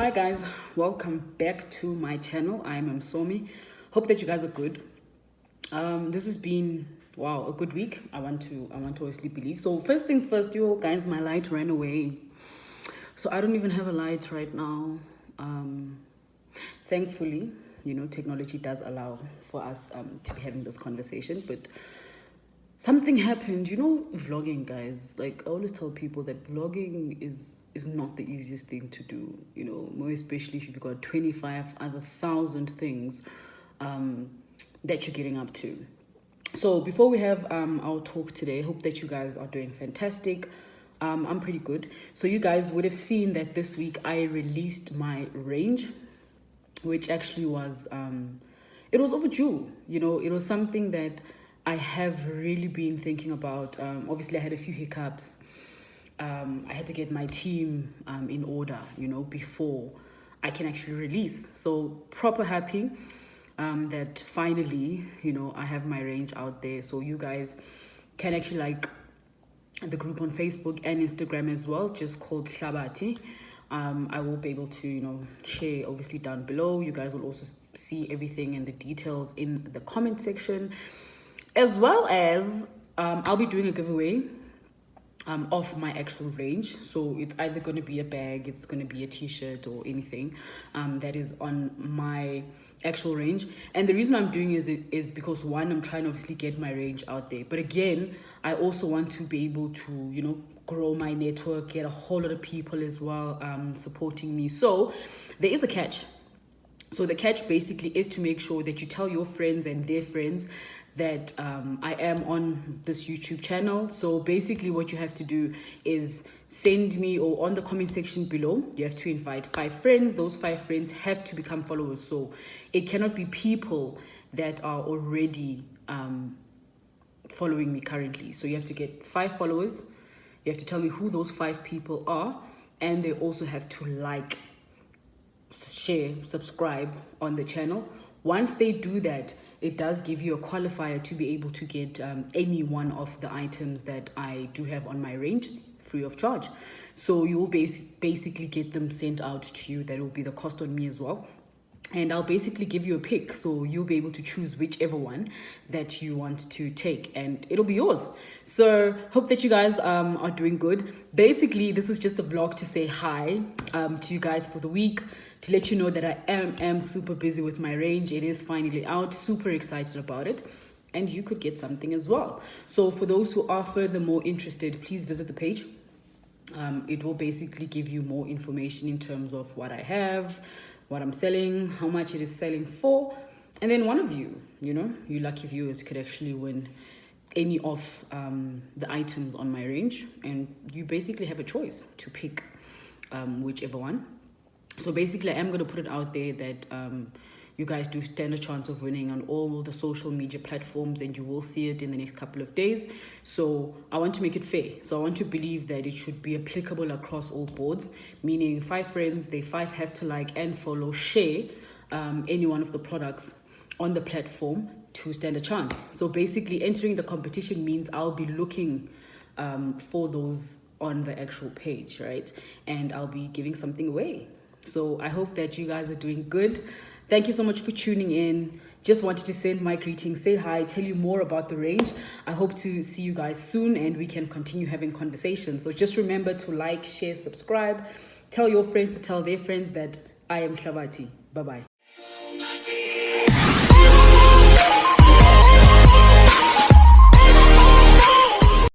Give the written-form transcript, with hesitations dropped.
Hi guys, welcome back to my channel. I'm Msomi. Hope that you guys are good. This has been a good week. I want to honestly believe. So first things first, you guys, my light ran away. So I don't even have a light right now. Thankfully, technology does allow for us to be having this conversation, but something happened. Vlogging, guys. Like I always tell people that vlogging is not the easiest thing to do. More especially if you've got 25 other thousand things that you're getting up to. So before we have our talk today, I hope that you guys are doing fantastic. I'm pretty good. So you guys would have seen that this week I released my range, which actually was it was overdue. It was something that I have really been thinking about. Obviously I had a few hiccups. I had to get my team in order, before I can actually release. So proper happy that finally, I have my range out there. So you guys can actually like the group on Facebook and Instagram as well, just called Shabati. I will be able to, share obviously down below. You guys will also see everything and the details in the comment section, as well as I'll be doing a giveaway of my actual range. So it's either going to be a bag, it's going to be a t-shirt or anything that is on my actual range. And the reason I'm doing is because one, I'm trying to obviously get my range out there, but again, I also want to be able to grow my network, get a whole lot of people as well supporting me. So there is a catch. So the catch basically is to make sure that you tell your friends and their friends that I am on this YouTube channel. So basically what you have to do is send me, or on the comment section below, you have to invite 5 friends. Those 5 friends have to become followers. So it cannot be people that are already following me currently. So you have to get 5 followers. You have to tell me who those 5 people are. And they also have to like, share, subscribe on the channel. Once they do that, it does give you a qualifier to be able to get any one of the items that I do have on my range free of charge. So you'll basically get them sent out to you. That will be the cost on me as well. And I'll basically give you a pick, so you'll be able to choose whichever one that you want to take, and it'll be yours. So hope that you guys are doing good. Basically, this was just a vlog to say hi to you guys for the week, to let you know that I am super busy with my range. It is finally out, super excited about it, and you could get something as well. So for those who are furthermore interested, please visit the page. It will basically give you more information in terms of what I have, what I'm selling, how much it is selling for. And then one of you, you lucky viewers, could actually win any of the items on my range. And you basically have a choice to pick whichever one. So basically, I am going to put it out there that you guys do stand a chance of winning on all the social media platforms, and you will see it in the next couple of days. So I want to make it fair. So I want to believe that it should be applicable across all boards, meaning 5 friends, they 5 have to like and follow, share any one of the products on the platform to stand a chance. So basically, entering the competition means I'll be looking for those on the actual page, right? And I'll be giving something away. So I hope that you guys are doing good. Thank you so much for tuning in. Just wanted to send my greetings, say hi, tell you more about the range. I hope to see you guys soon and we can continue having conversations. So just remember to like, share, subscribe. Tell your friends to tell their friends that I am Shabati. Bye-bye.